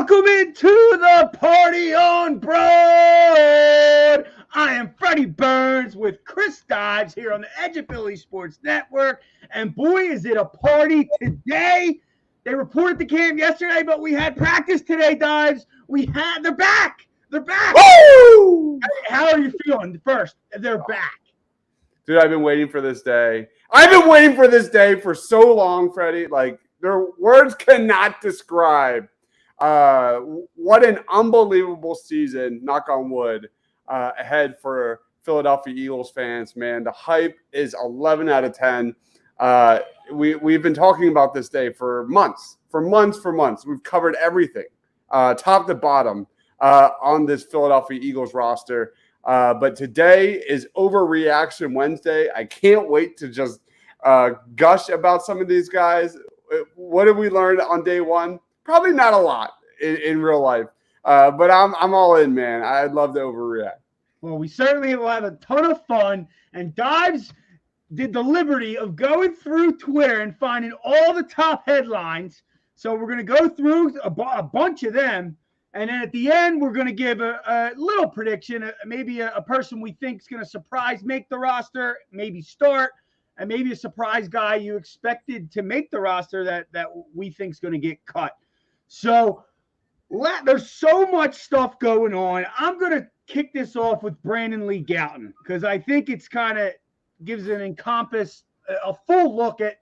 Welcome into the party on Broad. I am Freddie Burns with Chris Dives here on the Edge of Philly Sports Network. And boy, is it a party today. They reported the camp yesterday, but we had practice today, Dives. They're back. They're back. Woo! How are you feeling? First, they're back. Dude, I've been waiting for this day. I've been waiting for this day for so long, Freddie. Like, their words cannot describe what an unbelievable season, knock on wood, ahead for Philadelphia Eagles fans, man. The hype is 11 out of 10. We've been talking about this day for months. We've covered everything, top to bottom, on this Philadelphia Eagles roster. But today is Overreaction Wednesday. I can't wait to just gush about some of these guys. What did we learn on day one? Probably not a lot in real life, but I'm all in, man. I'd love to overreact. Well, we certainly will have a ton of fun. And Dives did the liberty of going through Twitter and finding all the top headlines. So we're going to go through a bunch of them. And then at the end, we're going to give a little prediction, maybe a person we think is going to surprise, make the roster, maybe start, and maybe a surprise guy you expected to make the roster that we think is going to get cut. So there's so much stuff going on. I'm going to kick this off with Brandon Lee Gowton because I think it's kind of gives an encompass, a full look at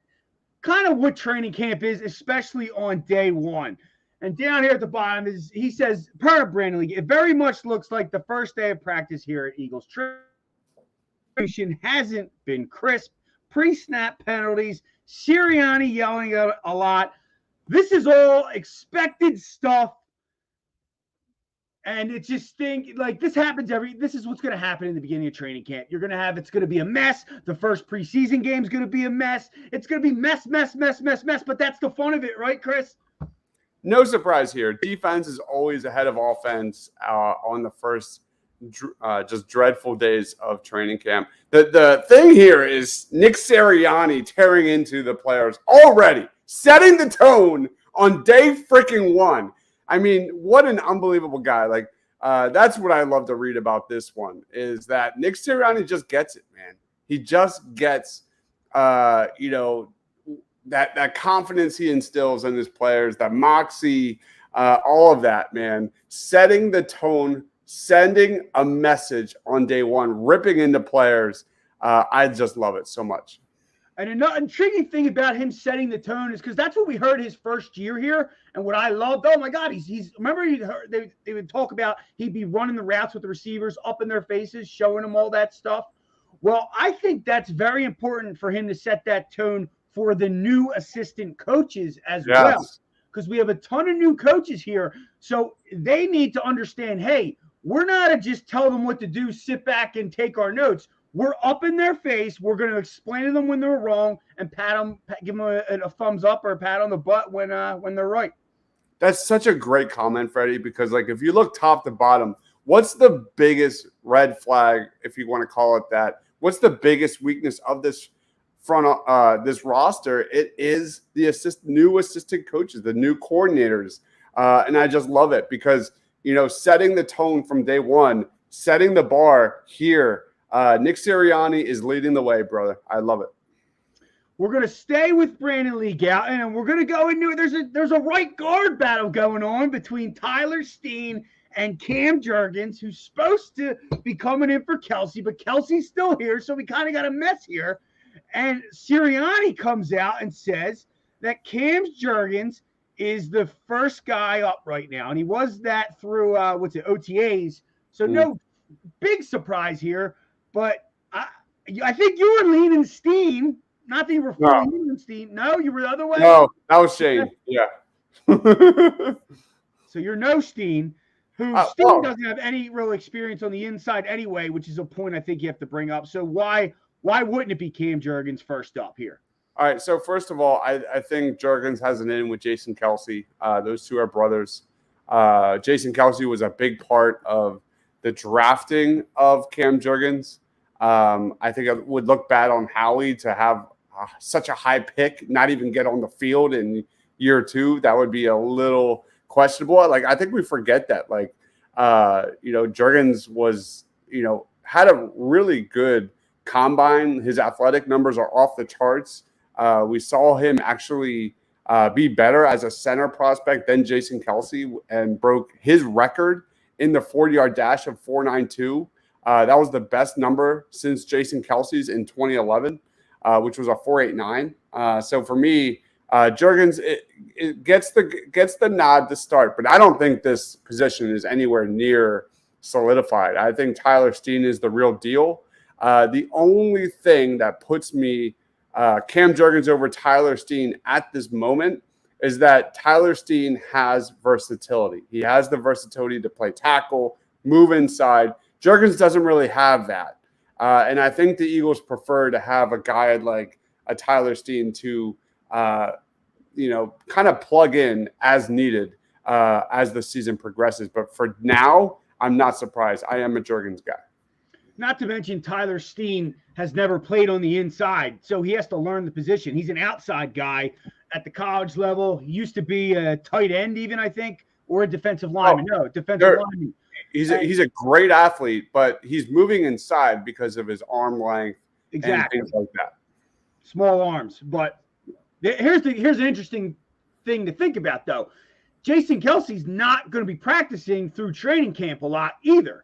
kind of what training camp is, especially on day one. And down here at the bottom he says, per Brandon Lee, it very much looks like the first day of practice here at Eagles. Training hasn't been crisp. Pre-snap penalties, Sirianni yelling a lot. This is all expected stuff. And it's just this happens this is what's going to happen in the beginning of training camp. It's going to be a mess. The first preseason game is going to be a mess. It's going to be mess. But that's the fun of it, right, Chris? No surprise here. Defense is always ahead of offense on the first just dreadful days of training camp. The thing here is Nick Sirianni tearing into the players already, setting the tone on day freaking one. I mean, what an unbelievable guy. Like, that's what I love to read about this one is that Nick Sirianni just gets it, man. He just gets, that confidence he instills in his players, that moxie, all of that, man. Setting the tone, sending a message on day one, ripping into players. I just love it so much. And another intriguing thing about him setting the tone is because that's what we heard his first year here. And what I loved, oh my God, they would talk about he'd be running the routes with the receivers up in their faces, showing them all that stuff. Well, I think that's very important for him to set that tone for the new assistant coaches as well. Because we have a ton of new coaches here. So they need to understand, hey, we're not to just tell them what to do, sit back and take our notes. We're up in their face. We're going to explain to them when they're wrong and give them a thumbs up or a pat on the butt when they're right. That's such a great comment, Freddie, because if you look top to bottom, what's the biggest red flag, if you want to call it that? What's the biggest weakness of this this roster? It is the new assistant coaches, the new coordinators. And I just love it because, setting the tone from day one, setting the bar here, Nick Sirianni is leading the way, brother. I love it. We're going to stay with Brandon Lee Gowton, and we're going to go into it. There's a right guard battle going on between Tyler Steen and Cam Jurgens, who's supposed to be coming in for Kelsey, but Kelsey's still here, so we kind of got a mess here. And Sirianni comes out and says that Cam Jurgens is the first guy up right now, and he was that through OTAs. So no big surprise here. But I think you were leaning Steen. Not that you were leaning Steen. No, you were the other way. No, that was Shane. Yeah. So you're no Steen, Steen doesn't have any real experience on the inside anyway, which is a point I think you have to bring up. So why wouldn't it be Cam Jurgens first up here? All right. So first of all, I think Jurgens has an in with Jason Kelsey. Those two are brothers. Jason Kelsey was a big part of the drafting of Cam Jurgens. I think it would look bad on Howie to have such a high pick, not even get on the field in year two. That would be a little questionable. Like, I think we forget that. Like, Jurgens was, had a really good combine. His athletic numbers are off the charts. We saw him actually be better as a center prospect than Jason Kelce and broke his record in the 40-yard dash of 4.92. That was the best number since Jason Kelce's in 2011, which was a 4.89. So for me, Jurgens it gets the nod to start, but I don't think this position is anywhere near solidified. I think Tyler Steen is the real deal. The only thing that puts me Cam Jurgens over Tyler Steen at this moment is that Tyler Steen has versatility. He has the versatility to play tackle, move inside. Jurgens doesn't really have that. And I think the Eagles prefer to have a guy like a Tyler Steen to, kind of plug in as needed as the season progresses. But for now, I'm not surprised. I am a Jurgens guy. Not to mention Tyler Steen has never played on the inside, so he has to learn the position. He's an outside guy at the college level. He used to be a tight end even, I think, or a defensive lineman. Lineman. He's a great athlete, but he's moving inside because of his arm length and things like that. Small arms. But here's an interesting thing to think about, though. Jason Kelce's not going to be practicing through training camp a lot either.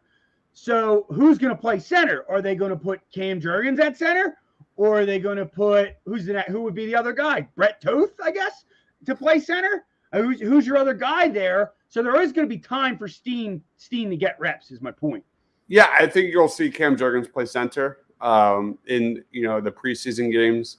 So who's going to play center? Are they going to put Cam Jurgens at center? Or are they going to put who would be the other guy? Brett Toth, I guess, to play center? Who's your other guy there? So there is going to be time for Steen to get reps, is my point. Yeah, I think you'll see Cam Jurgens play center in the preseason games.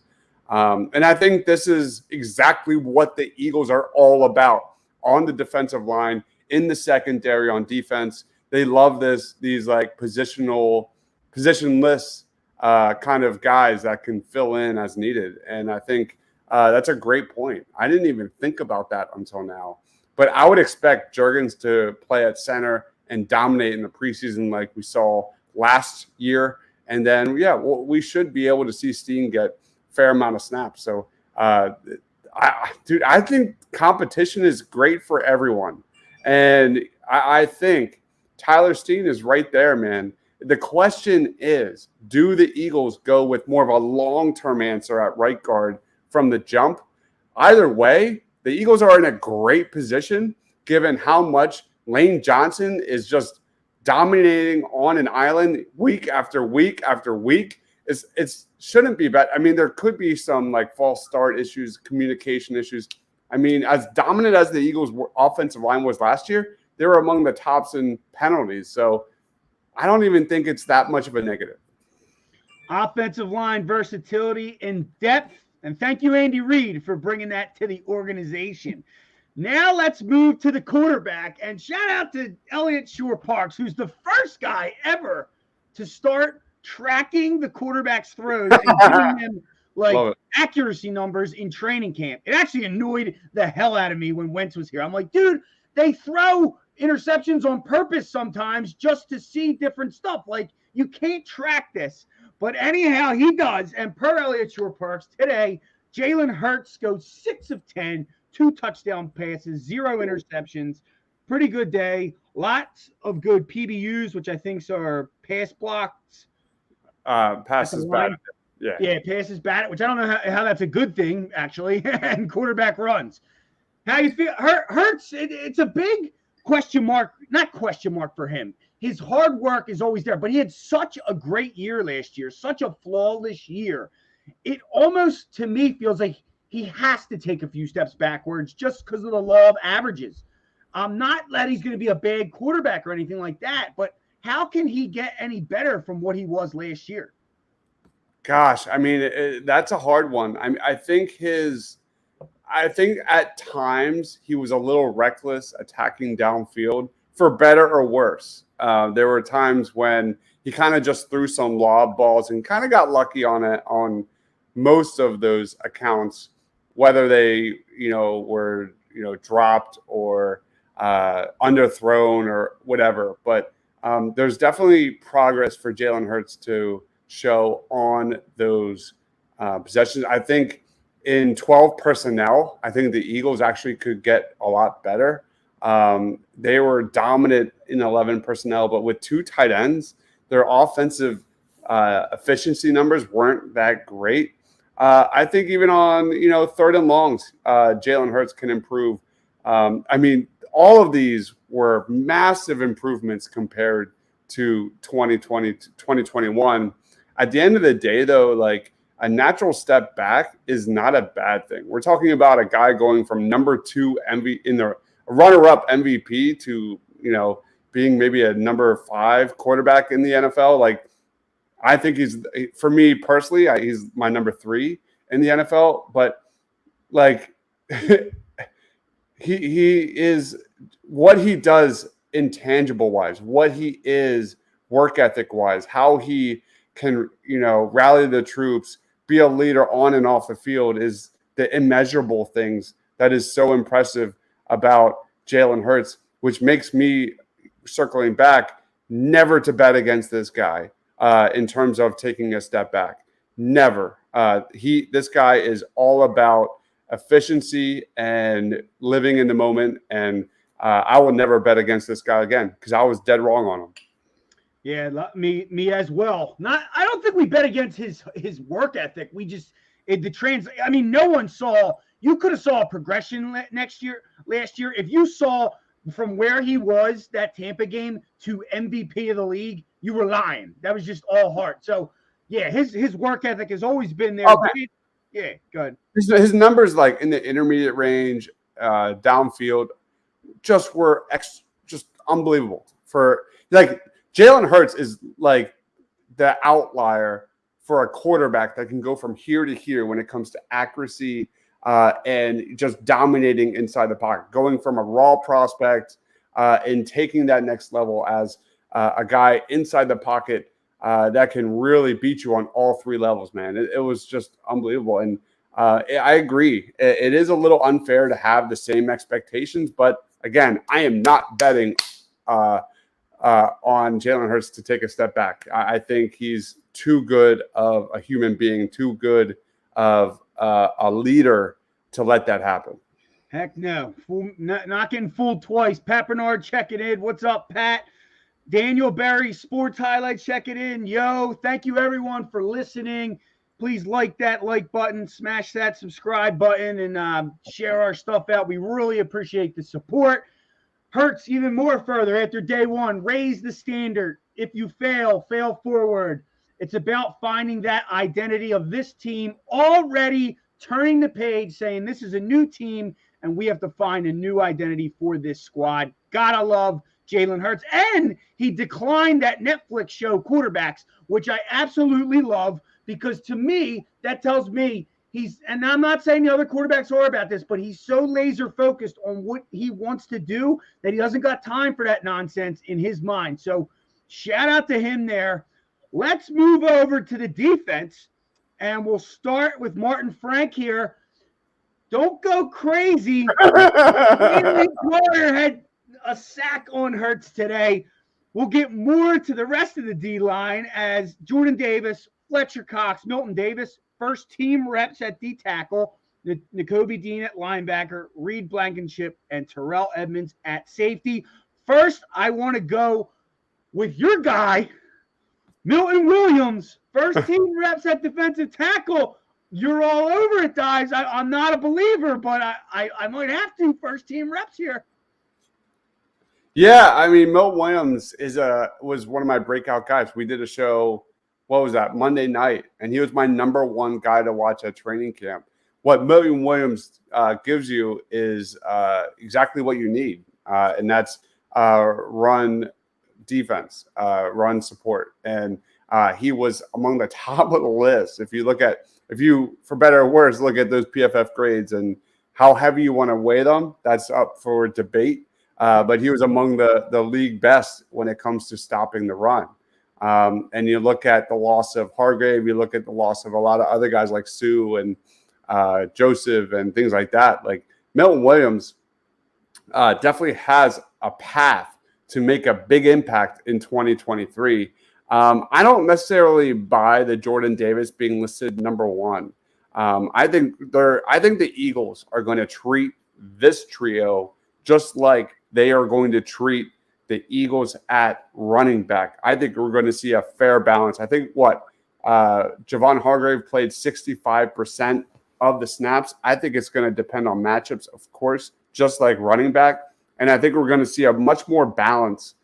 And I think this is exactly what the Eagles are all about on the defensive line, in the secondary, on defense. They love these like positionless kind of guys that can fill in as needed. And I think that's a great point. I didn't even think about that until now. But I would expect Jurgens to play at center and dominate in the preseason like we saw last year. And then, we should be able to see Steen get a fair amount of snaps. So, I think competition is great for everyone. And I think Tyler Steen is right there, man. The question is, do the Eagles go with more of a long-term answer at right guard from the jump? Either way, the Eagles are in a great position given how much Lane Johnson is just dominating on an island week after week after week. It shouldn't be bad. I mean, there could be some like false start issues, communication issues. I mean, as dominant as the Eagles' offensive line was last year, they were among the tops in penalties. So I don't even think it's that much of a negative. Offensive line versatility and depth. And thank you, Andy Reid, for bringing that to the organization. Now let's move to the quarterback. And shout out to Elliott Shore-Parks, who's the first guy ever to start tracking the quarterback's throws and giving them accuracy numbers in training camp. It actually annoyed the hell out of me when Wentz was here. I'm like, dude, they throw interceptions on purpose sometimes just to see different stuff. Like, you can't track this. But anyhow, he does. And per Elliott Shore-Parks, today, Jalen Hurts goes 6 of 10, 2 touchdown passes, 0 interceptions. Pretty good day. Lots of good PBUs, which I think are pass blocks. Passes batted. Yeah, passes batted, which I don't know how that's a good thing, actually, and quarterback runs. How you feel? Hurts, it's a big question mark, not question mark for him. His hard work is always there, but he had such a great year last year, such a flawless year. It almost, to me, feels like he has to take a few steps backwards just because of the law of averages. Not that he's going to be a bad quarterback or anything like that, but how can he get any better from what he was last year? Gosh, I mean, that's a hard one. I think at times he was a little reckless attacking downfield, for better or worse. There were times when he kind of just threw some lob balls and kind of got lucky on it on most of those accounts, whether they, were, dropped or underthrown or whatever. But there's definitely progress for Jalen Hurts to show on those possessions. I think in 12 personnel, I think the Eagles actually could get a lot better. They were dominant in 11 personnel, but with 2 tight ends, their offensive efficiency numbers weren't that great. I think even on, third and longs, Jalen Hurts can improve. I mean, all of these were massive improvements compared to 2020 to 2021. At the end of the day, though, like a natural step back is not a bad thing. We're talking about a guy going from number 2 in the runner-up MVP to, being maybe a number 5 quarterback in the NFL. Like, I think for me personally, he's my number 3 in the NFL. But like, he is what he does intangible wise, what he is work ethic wise, how he can, rally the troops, be a leader on and off the field is the immeasurable things that is so impressive about Jalen Hurts, which makes me, circling back, never to bet against this guy in terms of taking a step back. Never. This guy is all about efficiency and living in the moment. And I will never bet against this guy again because I was dead wrong on him. Yeah, me as well. I don't think we bet against his work ethic. We just I mean, no one saw. You could have saw a progression last year. If you saw from where he was that Tampa game to MVP of the league, you were lying. That was just all heart. So yeah, his work ethic has always been there. Okay. Yeah, good. His numbers, like in the intermediate range, downfield, just were just unbelievable. For like Jalen Hurts is like the outlier for a quarterback that can go from here to here when it comes to accuracy and just dominating inside the pocket, going from a raw prospect and taking that next level as a guy inside the pocket that can really beat you on all 3 levels, man. It was just unbelievable. And I agree. It is a little unfair to have the same expectations. But again, I am not betting on Jalen Hurts to take a step back. I think he's too good of a human being, too good of a leader to let that happen. Heck no. Not getting fooled twice. Pat Bernard checking in. What's up, Pat? Daniel Berry, Sports Highlights checking in. Yo, thank you everyone for listening. Please like that like button, smash that subscribe button, and share our stuff out. We really appreciate the support. Hurts even more further after day 1. Raise the standard. If you fail forward. It's about finding that identity of this team, already turning the page, saying this is a new team, and we have to find a new identity for this squad. Gotta love Jalen Hurts. And he declined that Netflix show Quarterbacks, which I absolutely love, because to me, that tells me and I'm not saying the other quarterbacks are about this, but he's so laser focused on what he wants to do that he doesn't got time for that nonsense in his mind. So shout out to him there. Let's move over to the defense, and we'll start with Martin Frank here. Don't go crazy. Warrior had a sack on Hurts today. We'll get more to the rest of the D-line as Jordan Davis, Fletcher Cox, Milton Davis, first team reps at D tackle, Nakobe Dean at linebacker, Reed Blankenship, and Terrell Edmonds at safety. First, I want to go with your guy, Milton Williams, first team reps at defensive tackle. You're all over it, guys. I'm not a believer, but I might have to. First team reps here. Yeah, I mean, Milton Williams was one of my breakout guys. We did a show, what was that, Monday night, and he was my number 1 guy to watch at training camp. What Milton Williams gives you is exactly what you need, and that's run defense, run support. And he was among the top of the list. If you, for better or worse, look at those PFF grades and how heavy you want to weigh them, that's up for debate. But he was among the league best when it comes to stopping the run. And you look at the loss of Hargrave, you look at the loss of a lot of other guys like Sue and Joseph and things like that. Like Milton Williams definitely has a path to make a big impact in 2023. I don't necessarily buy the Jordan Davis being listed number 1. I think the Eagles are going to treat this trio just like they are going to treat the Eagles at running back. I think we're going to see a fair balance. I think Javon Hargrave played 65% of the snaps. I think it's going to depend on matchups, of course, just like running back. And I think we're going to see a much more balanced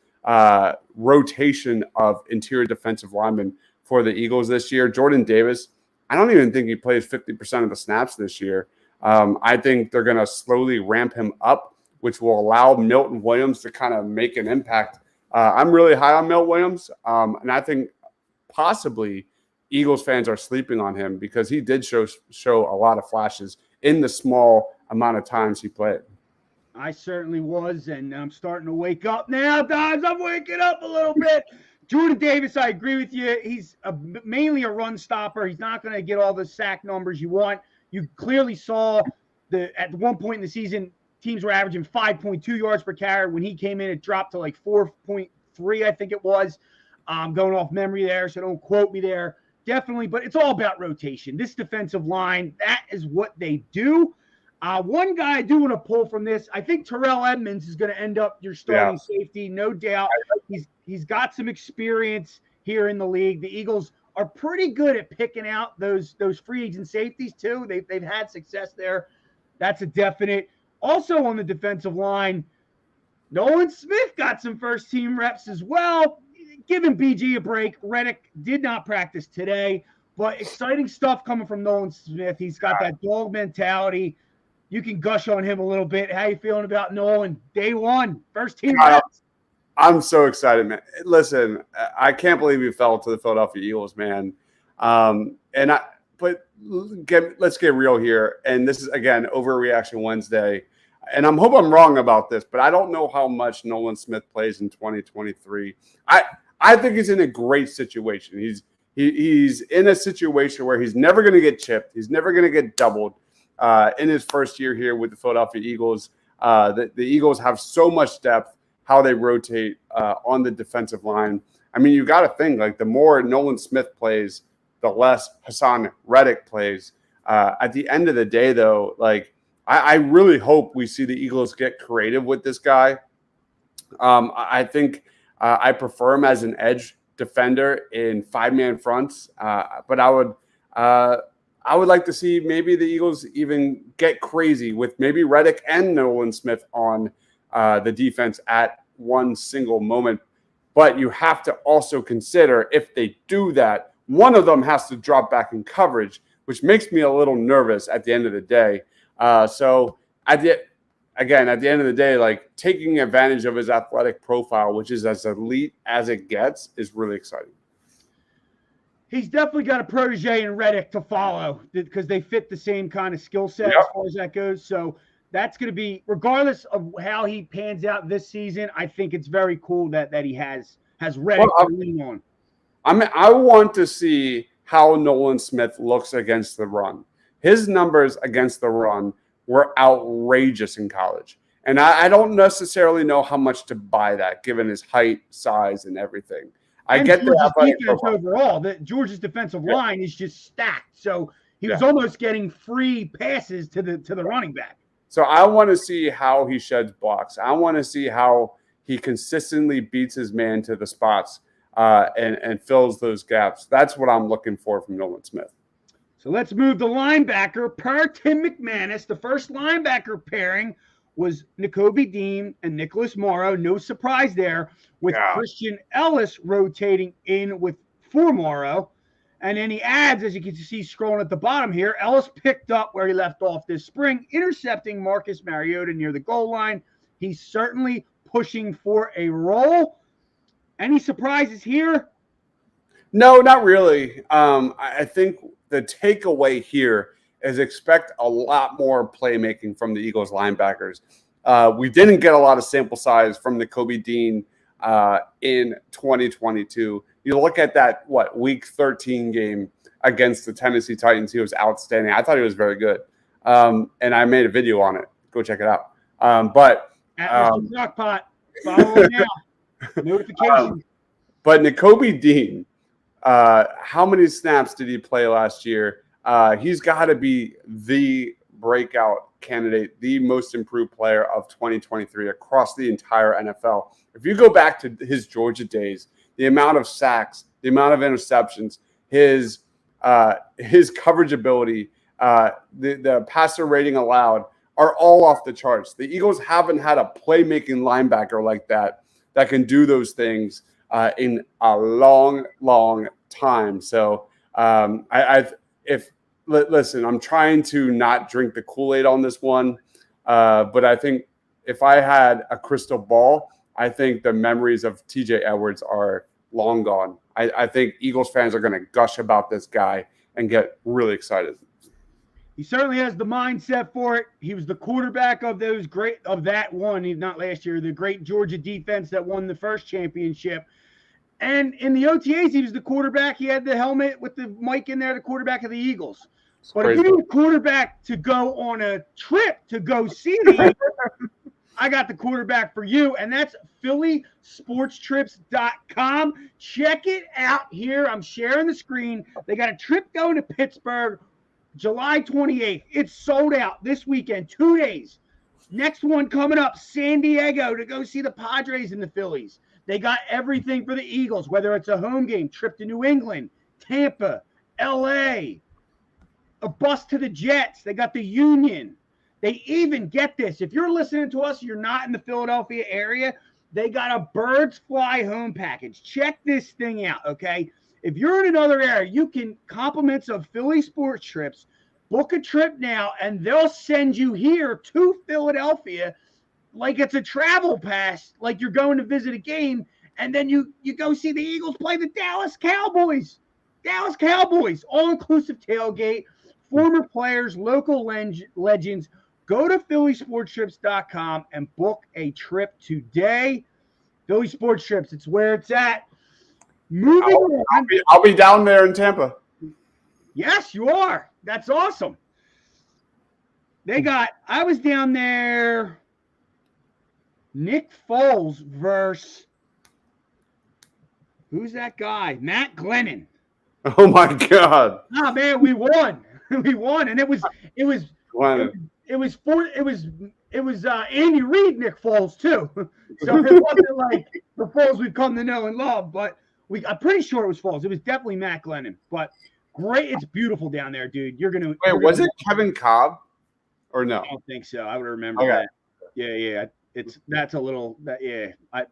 rotation of interior defensive linemen for the Eagles this year. Jordan Davis, I don't even think he plays 50% of the snaps this year. I think they're going to slowly ramp him up, which will allow Milton Williams to kind of make an impact. I'm really high on Milton Williams, and I think possibly Eagles fans are sleeping on him because he did show a lot of flashes in the small amount of times he played. I certainly was, and I'm starting to wake up now, guys. I'm waking up a little bit. Jordan Davis, I agree with you. He's mainly a run stopper. He's not going to get all the sack numbers you want. You clearly saw at one point in the season, teams were averaging 5.2 yards per carry. When he came in, it dropped to like 4.3, I think it was. Going off memory there, so don't quote me there. Definitely, but it's all about rotation. This defensive line, that is what they do. One guy I do want to pull from this, I think Terrell Edmunds is going to end up your starting safety, no doubt. He's got some experience here in the league. The Eagles are pretty good at picking out those free agent safeties too. They've had success there. That's a definite. Also on the defensive line, Nolan Smith got some first team reps as well. Giving BG a break. Reddick did not practice today, but exciting stuff coming from Nolan Smith. He's got that dog mentality. You can gush on him a little bit. How you feeling about Nolan? Day one, first team reps. I'm so excited, man. Listen, I can't believe he fell to the Philadelphia Eagles, man. Let's get real here. And this is, again, Overreaction Wednesday. And I hope I'm wrong about this, but I don't know how much Nolan Smith plays in 2023. I think he's in a great situation. He's in a situation where he's never going to get chipped. He's never going to get doubled. In his first year here with the Philadelphia Eagles, the Eagles have so much depth, how they rotate on the defensive line. I mean, you got to think, like, the more Nolan Smith plays, the less Hassan Reddick plays. At the end of the day, though, like, I really hope we see the Eagles get creative with this guy. I think I prefer him as an edge defender in five-man fronts, but I would like to see maybe the Eagles even get crazy with maybe Reddick and Nolan Smith on the defense at one single moment. But you have to also consider, if they do that, one of them has to drop back in coverage, which makes me a little nervous at the end of the day. So at the end of the day, like, taking advantage of his athletic profile, which is as elite as it gets, is really exciting. He's definitely got a protege in Reddick to follow because they fit the same kind of skill set as far as that goes. So that's going to be, regardless of how he pans out this season, I think it's very cool that he has Reddick to lean on. I want to see how Nolan Smith looks against the run. His numbers against the run were outrageous in college. And I don't necessarily know how much to buy that, given his height, size, and everything. I get the defense overall. Georgia's defensive line is just stacked. So he was almost getting free passes to the running back. So I want to see how he sheds blocks. I want to see how he consistently beats his man to the spots and fills those gaps. That's what I'm looking for from Nolan Smith. So let's move to linebacker. Per Tim McManus, the first linebacker pairing was Nakobe Dean and Nicholas Morrow. No surprise there, with Christian Ellis rotating in for Morrow. And then he adds, as you can see scrolling at the bottom here, Ellis picked up where he left off this spring, intercepting Marcus Mariota near the goal line. He's certainly pushing for a role. Any surprises here? No, not really. I think the takeaway here is expect a lot more playmaking from the Eagles linebackers. We didn't get a lot of sample size from Nakobe Dean in 2022. You look at that, week 13 game against the Tennessee Titans, he was outstanding. I thought he was very good. And I made a video on it. Go check it out. At Mr. Crockpot, follow him now. Notification. But Nakobe Dean, how many snaps did he play last year? He's got to be the breakout candidate, the most improved player of 2023 across the entire NFL. If you go back to his Georgia days, the amount of sacks, the amount of interceptions, his coverage ability, the passer rating allowed are all off the charts. The Eagles haven't had a playmaking linebacker like that can do those things in a long, long time. So listen, I'm trying to not drink the Kool-Aid on this one, but I think if I had a crystal ball, I think the memories of TJ Edwards are long gone. I think Eagles fans are going to gush about this guy and get really excited. He certainly has the mindset for it. He was the quarterback of the great Georgia defense that won the first championship. And in the OTAs, he was the quarterback. He had the helmet with the mic in there, the quarterback of the Eagles. But if you need a quarterback to go on a trip to go see the Eagles, I got the quarterback for you, and that's phillysportstrips.com. Check it out here. I'm sharing the screen. They got a trip going to Pittsburgh July 28th. It's sold out this weekend, 2 days. Next one coming up, San Diego, to go see the Padres and the Phillies. They got everything for the Eagles, whether it's a home game, trip to New England, Tampa, L.A., a bus to the Jets. They got the Union. They even, get this, if you're listening to us, you're not in the Philadelphia area, they got a Birds Fly home package. Check this thing out, okay? If you're in another area, you can, compliments of Philly Sports Trips, book a trip now, and they'll send you here to Philadelphia like it's a travel pass, like you're going to visit a game, and then you go see the Eagles play the Dallas Cowboys. Dallas Cowboys, all-inclusive tailgate, former players, local legends. Go to phillysportstrips.com and book a trip today. Philly Sports Trips, it's where it's at. Moving on. I'll be down there in Tampa. Yes, you are. That's awesome. I was down there, Nick Foles versus, who's that guy? Matt Glennon. Oh my God. Ah, man, we won. We won. And it was Andy Reid, Nick Foles too. So it wasn't like the Foles we've come to know and love, but I'm pretty sure it was Foles. It was definitely Matt Glennon. But great, it's beautiful down there, dude. Was it Kevin Cobb or no? I don't think so. I would remember that. Yeah. That's a little that I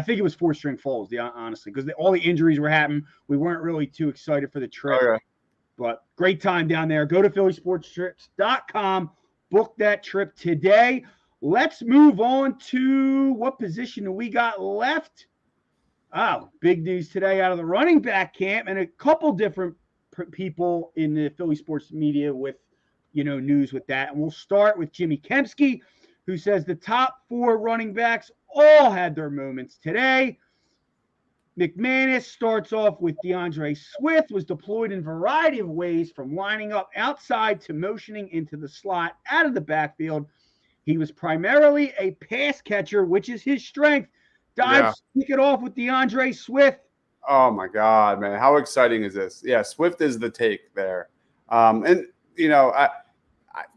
think it was 4-string Foles, honestly, because all the injuries were happening. We weren't really too excited for the trip. Okay. But great time down there. Go to phillysportstrips.com. Book that trip today. Let's move on to what position do we got left? Oh, big news today out of the running back camp, and a couple different people in the Philly sports media with, news with that. And we'll start with Jimmy Kempski, who says the top 4 running backs all had their moments today. McManus starts off with DeAndre Swift, was deployed in a variety of ways, from lining up outside to motioning into the slot out of the backfield. He was primarily a pass catcher, which is his strength. Kick it off with DeAndre Swift. Oh, my God, man. How exciting is this? Yeah, Swift is the take there.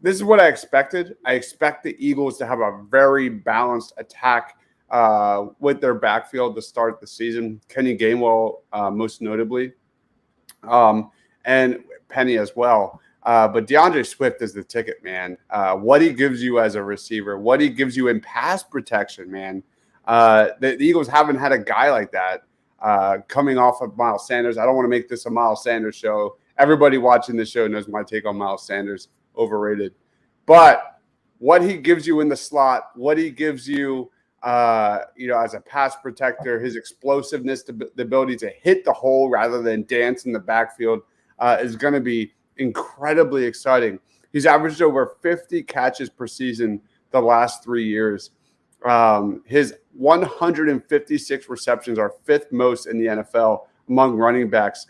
This is what I expected. I expect the Eagles to have a very balanced attack with their backfield to start the season. Kenny Gainwell, most notably, and Penny as well. But DeAndre Swift is the ticket, man. What he gives you as a receiver, what he gives you in pass protection, man. The Eagles haven't had a guy like that coming off of Miles Sanders. I don't want to make this a Miles Sanders show. Everybody watching this show knows my take on Miles Sanders. Overrated. But what he gives you in the slot, what he gives you, as a pass protector, his explosiveness, the ability to hit the hole rather than dance in the backfield is going to be incredibly exciting. He's averaged over 50 catches per season the last 3 years. His 156 receptions are 5th most in the NFL among running backs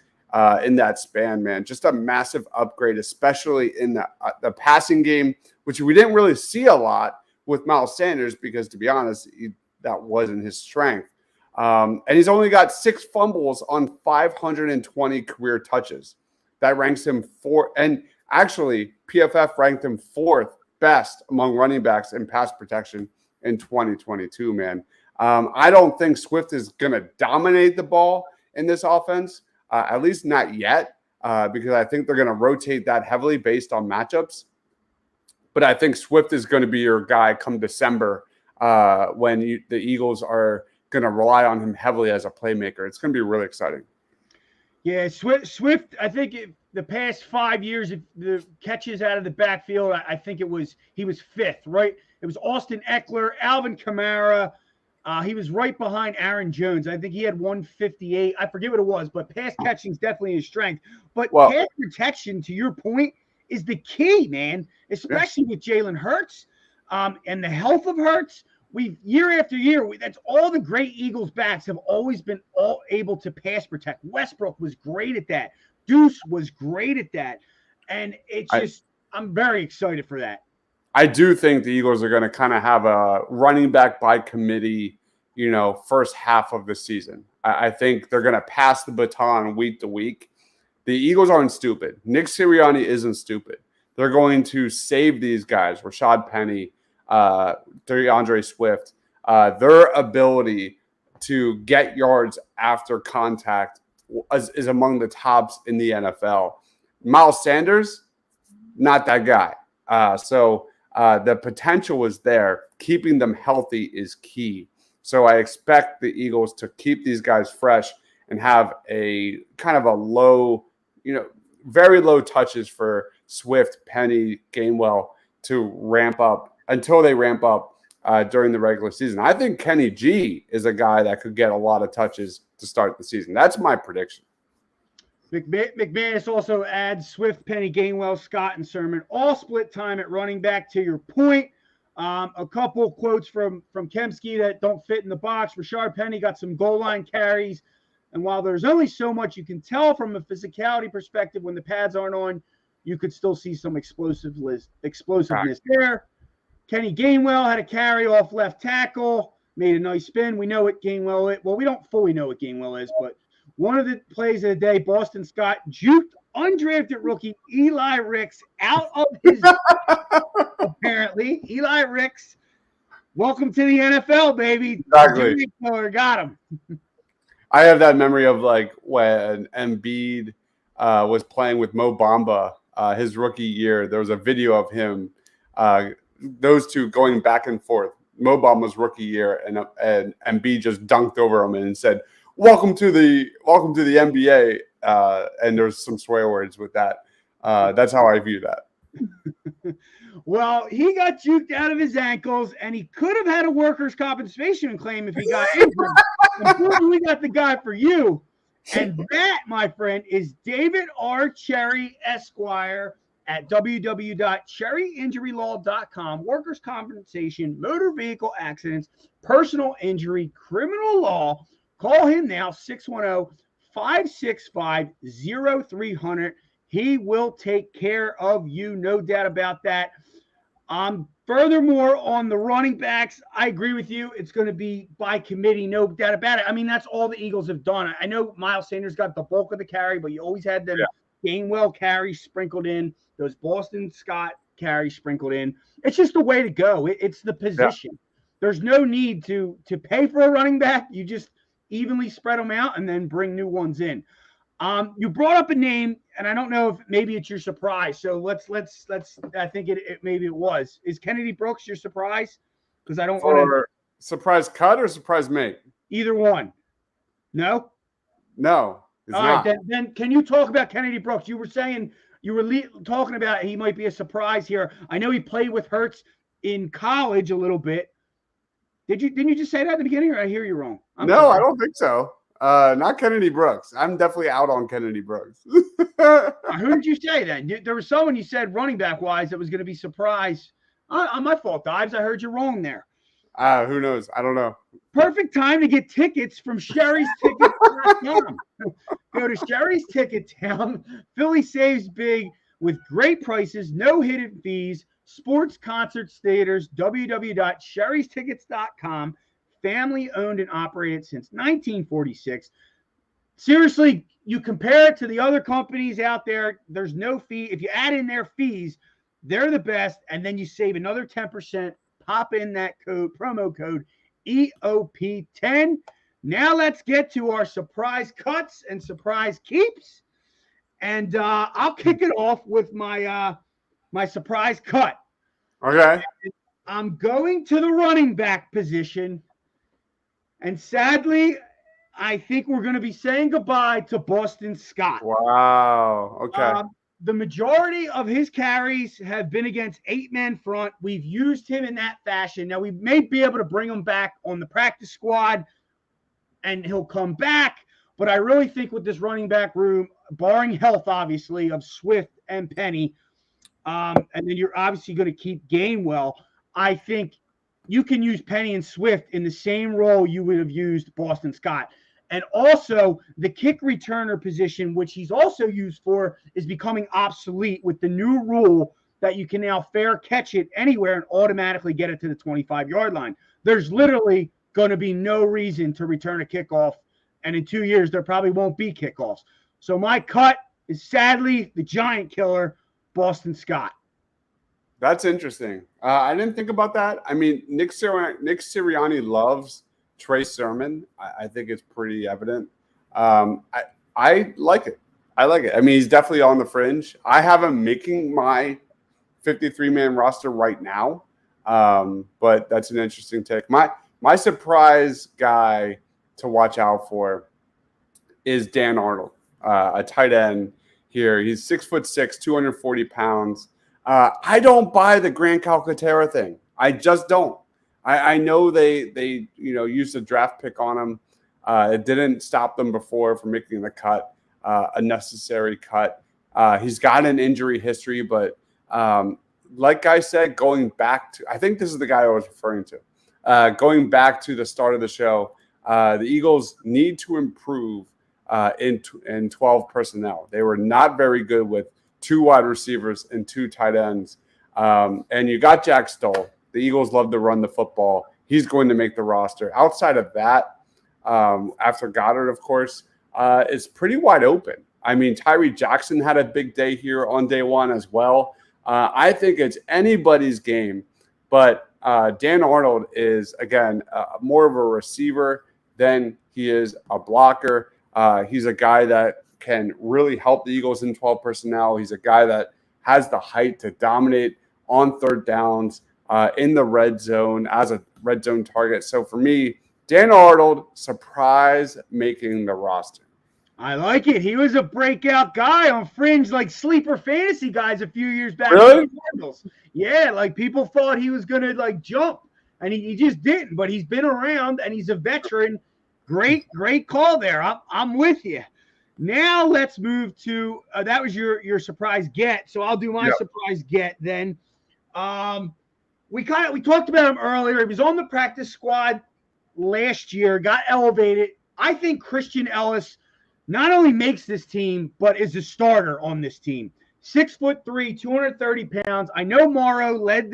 in that span, man. Just a massive upgrade, especially in the passing game, which we didn't really see a lot with Miles Sanders because, to be honest, that wasn't his strength. And he's only got 6 fumbles on 520 career touches. That ranks him 4th. And actually, PFF ranked him 4th best among running backs in pass protection in 2022, man. I don't think Swift is going to dominate the ball in this offense, at least not yet, because I think they're going to rotate that heavily based on matchups. But I think Swift is going to be your guy come December when the Eagles are going to rely on him heavily as a playmaker. It's going to be really exciting. Yeah, Swift, I think the past 5 years, the catches out of the backfield, I think he was fifth, right? It was Austin Eckler, Alvin Kamara. He was right behind Aaron Jones. I think he had 158. I forget what it was, but pass catching is definitely his strength. But pass protection, to your point, is the key, man, especially with Jalen Hurts and the health of Hurts. Year after year, that's all the great Eagles backs have always been able to pass protect. Westbrook was great at that. Deuce was great at that. And I'm very excited for that. I do think the Eagles are going to kind of have a running back by committee, first half of the season. I think they're going to pass the baton week to week. The Eagles aren't stupid. Nick Sirianni isn't stupid. They're going to save these guys, Rashad Penny, DeAndre Swift, their ability to get yards after contact is among the tops in the NFL. Miles Sanders, not that guy. So the potential is there. Keeping them healthy is key. So I expect the Eagles to keep these guys fresh and have a kind of a low, very low touches for Swift, Penny, Gainwell to ramp up until they ramp up during the regular season. I think Kenny G is a guy that could get a lot of touches to start the season. That's my prediction. McManus also adds Swift, Penny, Gainwell, Scott, and Sermon all split time at running back. To your point, a couple quotes from Kemsky that don't fit in the box. Rashard Penny got some goal line carries, and while there's only so much you can tell from a physicality perspective when the pads aren't on, you could still see some explosiveness there. Kenny Gainwell had a carry off left tackle, made a nice spin. We know what Gainwell is. Well, we don't fully know what Gainwell is, but one of the plays of the day, Boston Scott juked undrafted rookie Eli Ricks out of his apparently. Eli Ricks, welcome to the NFL, baby. Exactly. Got him. I have that memory of like when Embiid was playing with Mo Bamba his rookie year. There was a video of him, those two going back and forth. Mo Bamba's rookie year, and Embiid just dunked over him and said, "Welcome to the NBA." And there's some swear words with that. That's how I view that. Well, he got juked out of his ankles, and he could have had a workers' compensation claim if he got injured. Unfortunately, we got the guy for you. And that, my friend, is David R. Cherry, Esquire, at www.cherryinjurylaw.com. Workers' compensation, motor vehicle accidents, personal injury, criminal law. Call him now, 610-565-0300. He will take care of you, no doubt about that. Furthermore, on the running backs, I agree with you. It's going to be by committee, no doubt about it. I mean, that's all the Eagles have done. I know Miles Sanders got the bulk of the carry, but you always had them Gainwell carries sprinkled in, those Boston Scott carries sprinkled in. It's just the way to go. It's the position. Yeah. There's no need to pay for a running back. You just evenly spread them out and then bring new ones in. You brought up a name, and I don't know if maybe it's your surprise. So let's. I think maybe it was. Is Kennedy Brooks your surprise? Because I don't want to surprise cut or surprise make. Either one. No. No. All right. Then can you talk about Kennedy Brooks? You were saying talking about he might be a surprise here. I know he played with Hurts in college a little bit. Didn't you just say that at the beginning, or did I hear you wrong? No, I don't think so. Not Kennedy Brooks. I'm definitely out on Kennedy Brooks. Who did you say then? There was someone you said running back wise that was going to be surprised. On my fault, Dives. I heard you wrong there. Who knows? I don't know. Perfect time to get tickets from Sherry's Tickets.com. Go to Sherry's Ticket Town. Philly saves big with great prices, no hidden fees. Sports, concerts, theaters. www.sherrystickets.com. Family owned and operated since 1946. Seriously, you compare it to the other companies out there, there's no fee. If you add in their fees, They're the best. And then you save another 10%. Pop in that promo code EOP10. Now let's get to our surprise cuts and surprise keeps. And I'll kick it off with my surprise cut. Okay. I'm going to the running back position. And sadly, I think we're going to be saying goodbye to Boston Scott. Wow. Okay. The majority of his carries have been against 8-man front. We've used him in that fashion. Now, we may be able to bring him back on the practice squad, and he'll come back. But I really think with this running back room, barring health, obviously, of Swift and Penny, and then you're obviously going to keep Gainwell, I think you can use Penny and Swift in the same role you would have used Boston Scott. And also, the kick returner position, which he's also used for, is becoming obsolete with the new rule that you can now fair catch it anywhere and automatically get it to the 25-yard line. There's literally going to be no reason to return a kickoff, and in 2 years, there probably won't be kickoffs. So my cut is sadly the giant killer, Boston Scott. That's interesting. I didn't think about that. I mean, Nick Sirianni loves Trey Sermon. I think it's pretty evident. I like it. I like it. I mean, he's definitely on the fringe. I have him making my 53-man roster right now, but that's an interesting take. My surprise guy to watch out for is Dan Arnold, a tight end here. He's 6'6", 240 pounds. I don't buy the Grant Calcaterra thing. I just don't. I know they used a draft pick on him. It didn't stop them before from making the cut, a necessary cut. He's got an injury history, but like I said, going back to, I think this is the guy I was referring to. Going back to the start of the show, the Eagles need to improve in 12 personnel. They were not very good with 2 wide receivers and 2 tight ends. And you got Jack Stoll. The Eagles love to run the football. He's going to make the roster. Outside of that, after Goddard, of course, it's pretty wide open. I mean, Tyree Jackson had a big day here on day one as well. I think it's anybody's game. But Dan Arnold is, again, more of a receiver than he is a blocker. He's a guy that can really help the Eagles in 12 personnel. He's a guy that has the height to dominate on third downs in the red zone as a red zone target. So for me, Dan Arnold, surprise making the roster. I like it. He was a breakout guy on fringe, like sleeper fantasy guys a few years back. Really? Yeah, like people thought he was going to like jump, and he just didn't. But he's been around, and he's a veteran. Great call there. I'm with you. Now let's move to that was your surprise get. So I'll do my surprise get then. We talked about him earlier. He was on the practice squad last year, got elevated. I think Christian Ellis not only makes this team, but is a starter on this team. 6'3", 230 pounds. I know Morrow led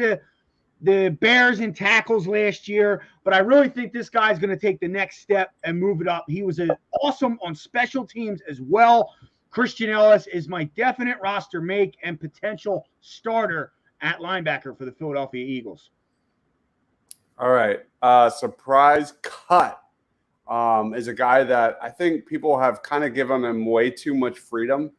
the Bears in tackles last year, but I really think this guy's going to take the next step and move it up. He was awesome on special teams as well. Christian Ellis is my definite roster make and potential starter at linebacker for the Philadelphia Eagles. All right. Surprise cut is a guy that I think people have kind of given him way too much freedom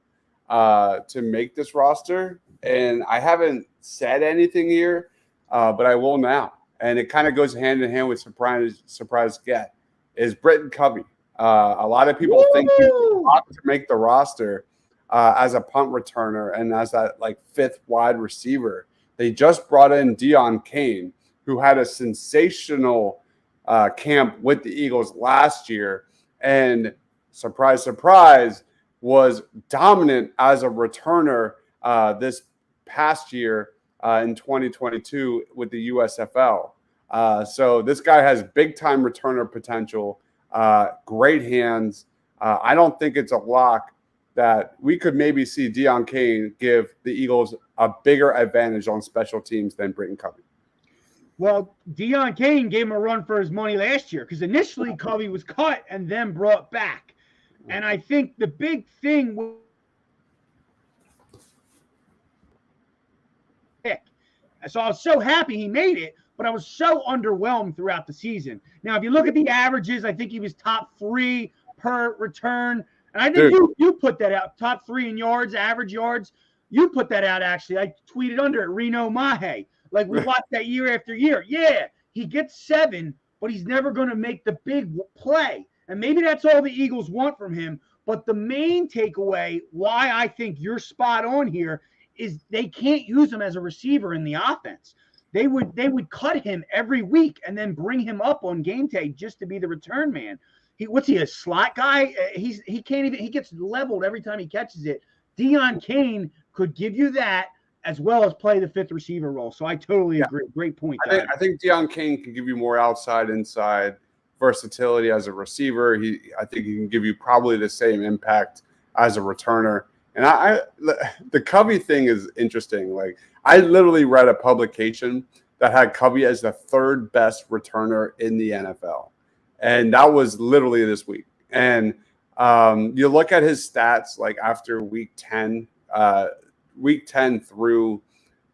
to make this roster. And I haven't said anything here, but I will now. And it kind of goes hand in hand with surprise get is Britton Covey. A lot of people think he's locked to make the roster as a punt returner and as that like 5th wide receiver. They just brought in Deon Cain, who had a sensational camp with the Eagles last year. And surprise, surprise, was dominant as a returner this past year in 2022 with the USFL. So this guy has big-time returner potential, great hands. I don't think it's a lock that we could maybe see Deon Cain give the Eagles a bigger advantage on special teams than Britton Covey. Well, Deon Cain gave him a run for his money last year because initially Covey was cut and then brought back. And I think the big thing So I was so happy he made it, but I was so underwhelmed throughout the season. Now, if you look at the averages, I think he was top 3 per return. And I think you put that out, top 3 in yards, average yards. You put that out, actually. I tweeted under it, Reno Mahe. Like, we watched that year after year. Yeah, he gets 7, but he's never going to make the big play. And maybe that's all the Eagles want from him. But the main takeaway, why I think you're spot on here, is they can't use him as a receiver in the offense. They would cut him every week and then bring him up on game day just to be the return man. What's he, a slot guy? He can't even, he gets leveled every time he catches it. Deon Cain could give you that as well as play the 5th receiver role. So I totally agree. Great point. I think Deon Cain can give you more outside, inside versatility as a receiver. I think he can give you probably the same impact as a returner. And the Covey thing is interesting. Like, I literally read a publication that had Covey as the 3rd best returner in the NFL. And that was literally this week. And you look at his stats, like after week 10 through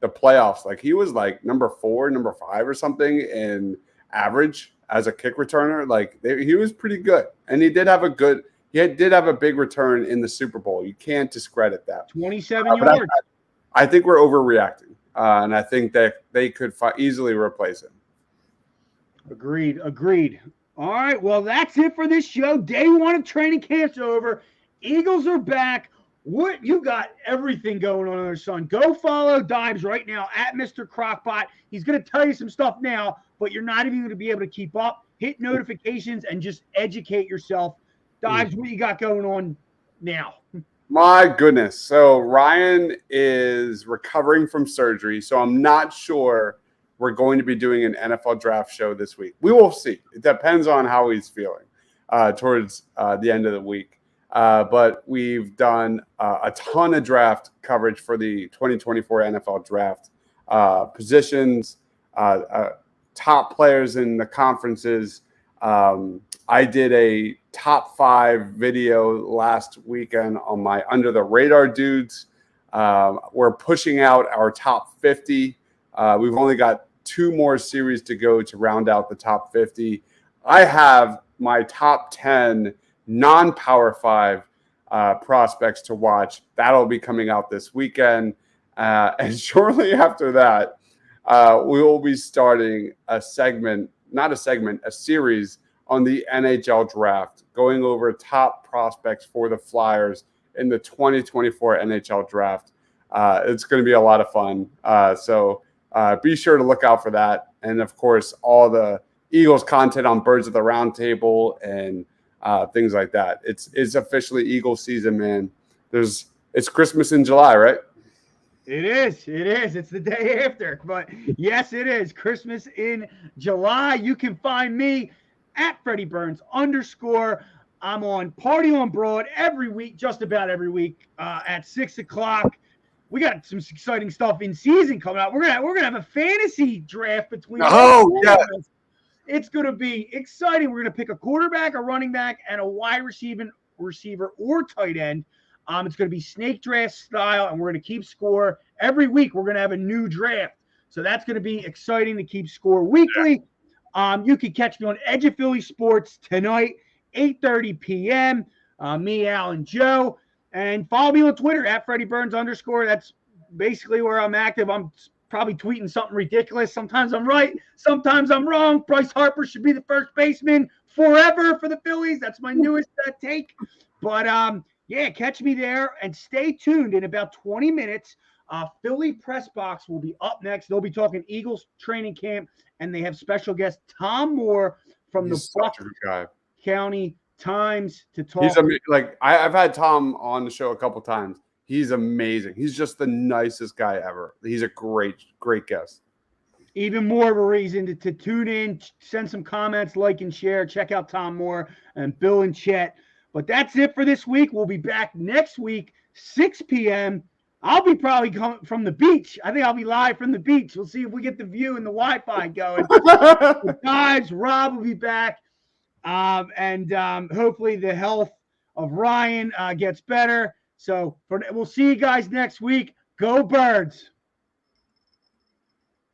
the playoffs, like he was like number 4, number 5 or something in average as a kick returner. Like he was pretty good. And he did have a big return in the Super Bowl. You can't discredit that. 27 yards. I think we're overreacting. And I think that they could easily replace him. Agreed. All right, well, that's it for this show. Day 1 of training camp's over. Eagles are back. What you got everything going on there, son. Go follow Dives right now at Mr. Crockpot. He's going to tell you some stuff now, but you're not even going to be able to keep up. Hit notifications and just educate yourself. Dives, what you got going on now? My goodness. So Ryan is recovering from surgery, so I'm not sure we're going to be doing an NFL draft show this week. We will see. It depends on how he's feeling towards the end of the week. But we've done a ton of draft coverage for the 2024 NFL draft. Positions, top players in the conferences. I did a top 5 video last weekend on my Under the Radar dudes. We're pushing out our top 50. We've only got 2 more series to go to round out the top 50. I have my top 10 non-Power 5 prospects to watch. That'll be coming out this weekend. And shortly after that, we will be starting a series on the NHL draft, going over top prospects for the Flyers in the 2024 NHL draft. It's going to be a lot of fun. So be sure to look out for that. And of course, all the Eagles content on Birds of the Round Table and things like that. It's officially Eagles season, man. It's Christmas in July, right? It is. It's the day after. But yes, it is Christmas in July. You can find me at Freddie Burns _. I'm on Party on Broad every week, just about every week at 6 o'clock. We got some exciting stuff in season coming out. We're gonna have a fantasy draft between. Oh yeah. It's going to be exciting. We're going to pick a quarterback, a running back, and a wide receiver or tight end. It's going to be snake draft style, and we're going to keep score. Every week, we're going to have a new draft. So that's going to be exciting to keep score weekly. You can catch me on Edge of Philly Sports tonight, 8:30 p.m. Me, Al, and Joe. And follow me on Twitter at Freddie Burns _. That's basically where I'm active. I'm probably tweeting something ridiculous. Sometimes I'm right. Sometimes I'm wrong. Bryce Harper should be the first baseman forever for the Phillies. That's my newest take. But, yeah, catch me there. And stay tuned. In about 20 minutes, Philly Press Box will be up next. They'll be talking Eagles training camp. And they have special guest Tom Moore from the Buck County Times to talk. I've had Tom on the show a couple times. He's amazing. He's just the nicest guy ever. He's a great guest. Even more of a reason to tune in, send some comments, like and share. Check out Tom Moore and Bill and Chet. But that's it for this week. We'll be back next week, 6 p.m. I'll be probably coming from the beach. I think I'll be live from the beach. We'll see if we get the view and the Wi-Fi going. Guys, Rob will be back. And hopefully the health of Ryan gets better. So we'll see you guys next week. Go Birds.